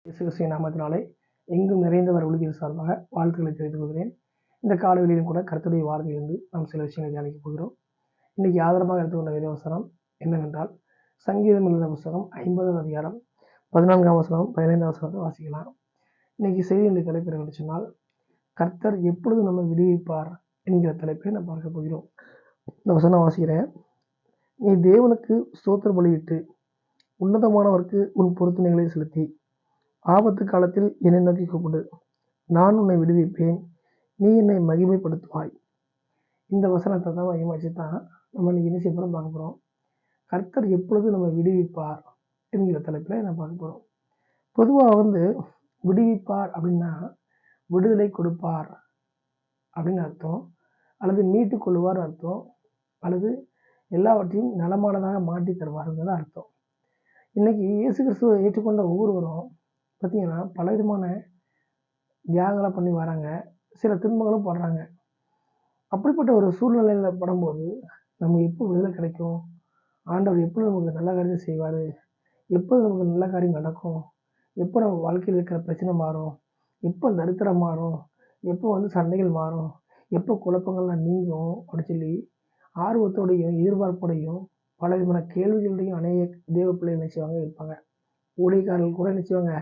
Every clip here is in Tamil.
இயேசு கிறிஸ்துவின் நாமத்தினாலே எங்கும் நிறைந்தவர் ஒளியின் சார்பாக வாழ்த்துக்களை தெரிவித்துக் கொள்கிறேன். இந்த காலவெளியிலும் கூட கர்த்தருடைய வார்த்தையிலிருந்து நாம் சில விஷயங்களை தியானிக்கப் போகிறோம். இன்னைக்கு ஆதாரமாக எடுத்துக்கொண்ட வேதவசனம் என்னவென்றால், சங்கீதம் எழுதின புஸ்தகம் 50 அதிகாரம் 14 வசனம் 15 வசனத்தை வாசிக்கலாம். இன்னைக்கு செய்தியுடைய தலைப்பு என்று சொன்னால், கர்த்தர் எப்பொழுது நம்மை விடுவிப்பார் என்கிற தலைப்பை நாம் பார்க்க போகிறோம். இந்த வசனம் வாசிக்கிறேன். நீ தேவனுக்கு ஸ்தோத்திர பலியிட்டு உன்னதமானவருக்கு உன் பொருத்தனைகளை செலுத்தி ஆபத்து காலத்தில் என்னை நோக்கி கூப்பிடு, நான் உன்னை விடுவிப்பேன், நீ என்னை மகிமைப்படுத்துவாய். இந்த வசனத்தை தான் மையமாச்சு தான் நம்ம இன்னைக்கு என்ன செய்ய போகிறோம் பார்க்க போகிறோம். கர்த்தர் எப்பொழுது நம்ம விடுவிப்பார் என்கிற தலைப்பில் நான் பார்க்க போகிறோம். பொதுவாக விடுவிப்பார் அப்படின்னா விடுதலை கொடுப்பார் அப்படின்னு அர்த்தம், அல்லது மீட்டு கொள்வார் அர்த்தம், அல்லது எல்லாவற்றையும் நலமானதாக மாற்றி தருவாருங்கிறது அர்த்தம். இன்னைக்கு இயேசு கிறிஸ்துவை ஏற்றுக்கொண்ட ஒவ்வொருவரும் பார்த்தீங்கன்னா பல விதமான தியாகங்களை பண்ணி வராங்க, சில துன்பங்களும் படுறாங்க. அப்படிப்பட்ட ஒரு சூழ்நிலையில் படும்போது நமக்கு எப்போ விடுதலை கிடைக்கும், ஆண்டவர் எப்போ நமக்கு நல்ல காரியம் செய்வார், எப்போ நமக்கு நல்ல காரியம் நடக்கும், எப்போ நம்ம வாழ்க்கையில் இருக்கிற பிரச்சனை மாறும், எப்போ தரித்திரம் மாறும், எப்போ சண்டைகள் மாறும், எப்போ குழப்பங்கள்லாம் நீங்கும் அப்படின்னு சொல்லி ஆர்வத்தோடையும் எதிர்பார்ப்போடையும் பல விதமான கேள்விகளோடையும் அநேக தேவ பிள்ளைகள் நினைச்சுவாங்க இருப்பாங்க. ஊழியக்காரர்கள் கூட நினைச்சுவாங்க,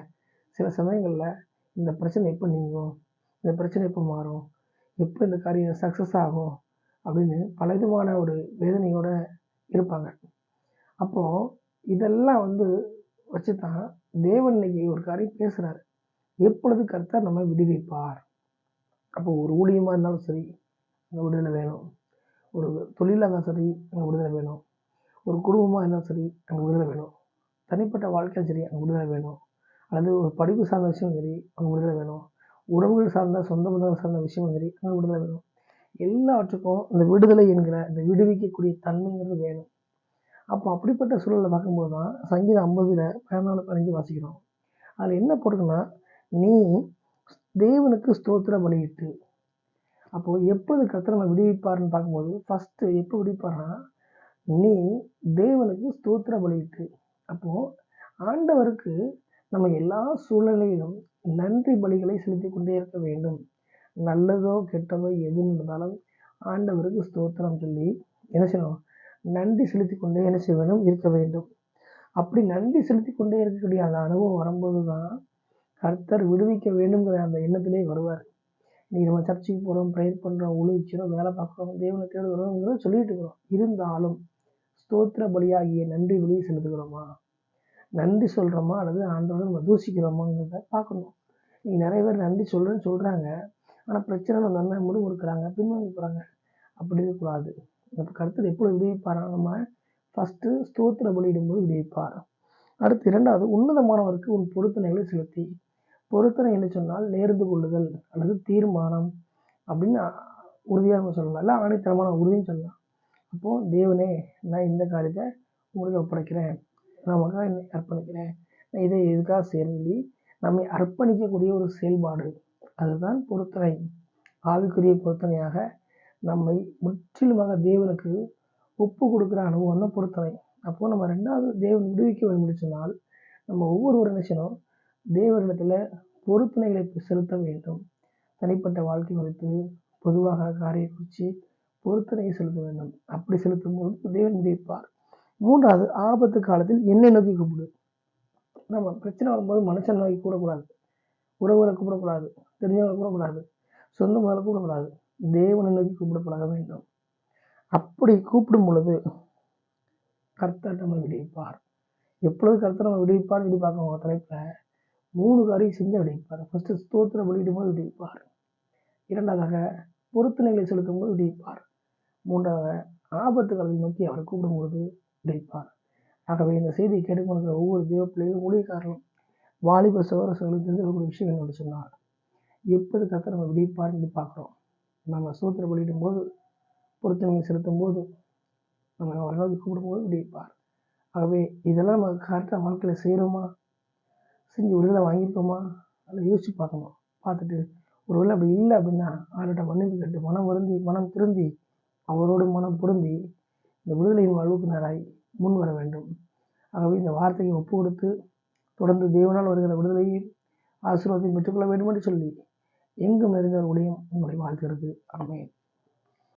சில சமயங்களில் இந்த பிரச்சனை எப்போ நீங்கும், இந்த பிரச்சனை எப்போ மாறும், எப்போ இந்த காரியம் சக்ஸஸ் ஆகும் அப்படின்னு பல விதமான ஒரு வேதனையோடு இருப்பாங்க. அப்போது இதெல்லாம் வச்சு தான் தேவன் இன்னைக்கு ஒரு காரியம் பேசுகிறாரு. எப்பொழுது கர்த்தர் நம்ம விடுவிப்பார். அப்போ ஒரு ஊழியமாக இருந்தாலும் சரி அங்கே விடுதலை வேணும், ஒரு தொழிலாக இருந்தாலும் சரி அங்கே விடுதலை வேணும், ஒரு குடும்பமாக இருந்தாலும் சரி அங்கே விடுதலை வேணும், தனிப்பட்ட வாழ்க்கையும் சரி அங்கே விடுதலை வேணும், அல்லது ஒரு படிப்பு சார்ந்த விஷயம் சரி அங்கே விடுதலை வேணும், உறவுகள் சார்ந்த சொந்த பந்தங்கள் சார்ந்த விஷயமும் சரி அங்கே விடுதலை வேணும். எல்லாவற்றுக்கும் இந்த விடுதலை என்கிற இந்த விடுவிக்கக்கூடிய தன்மைங்கிறது வேணும். அப்போ அப்படிப்பட்ட சூழலில் பார்க்கும்போது தான் சங்கீதம் 50 14-15 வாசிக்கிறோம். அதில் என்ன போட்டிருக்குன்னா, நீ தேவனுக்கு ஸ்தோத்திர பலியிட்டு. அப்போது எப்போது கர்த்தர் நம்ம விடுவிப்பார்னு பார்க்கும்போது ஃபஸ்ட்டு எப்போ விடுவிப்பார்னா, நீ தேவனுக்கு ஸ்தோத்திர பலியிட்டு. அப்போது ஆண்டவருக்கு நம்ம எல்லா சூழ்நிலையிலும் நன்றி பலிகளை செலுத்தி கொண்டே இருக்க வேண்டும். நல்லதோ கெட்டதோ எது இருந்தாலும் ஆண்டவருக்கு ஸ்தோத்திரம் சொல்லி என்ன செய்யணும், நன்றி செலுத்தி கொண்டே என்ன செய்ய வேண்டும், இருக்க வேண்டும். அப்படி நன்றி செலுத்தி கொண்டே இருக்கக்கூடிய அந்த அனுபவம் வரும்போது தான் கர்த்தர் விடுவிக்க வேண்டுங்கிற அந்த எண்ணத்திலே வருவார். இன்றைக்கி நம்ம சர்ச்சுக்கு போகிறோம், ப்ரேயர் பண்ணுறோம், உழைச்சிடும், வேலை பார்க்குறோம், தேவனை தேடுகிறோங்கிறத சொல்லிட்டு இருக்கிறோம். இருந்தாலும் ஸ்தோத்திர பலியாகிய நன்றி பலியை செலுத்துகிறோமா, நன்றி சொல்கிறோமா, அல்லது ஆண்டவரை நம்ம தூசிக்கிறோமாங்கிறத பார்க்கணும். இன்றைக்கி நிறைய பேர் நன்றி சொல்கிறாங்க, ஆனால் பிரச்சனை நல்லா முறுமுறுக்கிறாங்க, பின்வாங்கி போகிறாங்க. அப்படி இருக்கக்கூடாது. இப்போ கர்த்தர் எப்போ விடுவிப்பார், நம்ம ஃபஸ்ட்டு ஸ்தோத்திர பலியிடும்போது விடுவிப்பார். அடுத்து இரண்டாவது, உன்னதமானவருக்கு உன் பொருத்தனைகளை செலுத்தி. பொருத்தனை என்று சொன்னால் நேர்ந்து கொள்ளுதல் அல்லது தீர்மானம் அப்படின்னு உறுதியாக சொல்லலாம், இல்லை ஆணித்தரமான உறுதின்னு சொல்லலாம். அப்போது தேவனே, நான் இந்த காரியத்தை உங்களுக்கு ஒப்படைக்கிறேன், நமக்காக என்னை அர்ப்பணிக்கிறேன், நான் இதை எதுக்காக சொல்லி நம்மை அர்ப்பணிக்கக்கூடிய ஒரு செயல்பாடு, அதுதான் பொருத்தனை. ஆவிக்குரிய பொருத்தனையாக நம்மை முற்றிலுமாக தேவனுக்கு ஒப்பு கொடுக்குற அனுபவம் தான் பொருத்தனை. அப்போது நம்ம ரெண்டாவது தேவன் விடுவிக்க வேண்டும் சொன்னால் நம்ம ஒவ்வொருவரும் நினைச்சணும், தேவனிடத்தில் பொருத்தனைகளை செலுத்த வேண்டும். தனிப்பட்ட வாழ்க்கை குறித்து, பொதுவாக காரியம் குறித்து பொருத்தனையை செலுத்த வேண்டும். அப்படி செலுத்தும் போது தேவன் விடுவிப்பார். மூன்றாவது, ஆபத்து காலத்தில் என்னை நோக்கி கூப்பிடு. நம்ம பிரச்சனை வரும்போது மனுஷன் நோக்கி கூடக்கூடாது, உறவுகளை கூப்பிடக்கூடாது, தெரிஞ்சவங்களை கூடக்கூடாது, சொந்த முதல்ல கூப்பிடக்கூடாது, தேவனை நோக்கி கூப்பிடப்பட வேண்டும். அப்படி கூப்பிடும் பொழுது கர்த்தர் நம்ம விடுவிப்பார். எப்பொழுது கர்த்தர் நம்ம விடுவிப்பார் சொல்லி பார்க்கணும். தலைப்பில் 3 காரியம் செஞ்சு விடுவிப்பார். ஃபஸ்ட்டு ஸ்தோத்திர பலியிடும் போது விடுவிப்பார், இரண்டாவதாக பொருத்தனைகளை செலுத்தும் போது விடுவிப்பார், மூன்றாவது ஆபத்து காலத்தை நோக்கி அவரை கூப்பிடும்போது விடுவிப்பார். ஆகவே இந்த செய்தியை கேட்டுக்கொண்டிருக்கிற ஒவ்வொரு தேவ பிள்ளைகளும் ஊழியக்காரர்களும் வாலிப சகோதரர்களுக்கு தெரிஞ்சக்கூடிய விஷயம் என்னோட சொன்னார், எப்போது கர்த்தர் நம்ம விடுவிப்பார்னு சொல்லி பார்க்குறோம். நம்ம ஸ்தோத்திர பலியிடும் போது, பொருத்தனைகளை செலுத்தும் போது, நம்ம அவரை நோக்கி கூப்பிடும்போது விடுவிப்பார். ஆகவே இதெல்லாம் நம்ம கரெக்டாக வாழ்க்கையில் செய்கிறோமா, செஞ்சு விடுதலை வாங்கியிருக்கோமா, அதை யோசித்து பார்க்கணும். பார்த்துட்டு ஒருவேளை அப்படி இல்லை அப்படின்னா ஆள்கிட்ட மன்னிப்பு கேட்டு மனம் திருந்தி அவரோடு மனம் பொருந்தி இந்த விடுதலையின் வலுப்பினராய் முன் வர வேண்டும். ஆகவே இந்த வார்த்தையை ஒப்பு கொடுத்து தொடர்ந்து தேவனால் வருகிற விடுதலையை ஆசீர்வாதத்தையும் பெற்றுக்கொள்ள வேண்டும் என்று சொல்லி எங்கும் நிறைந்தவர் ஊழியம் உங்களை வாழ்த்துகிறது. ஆமென்.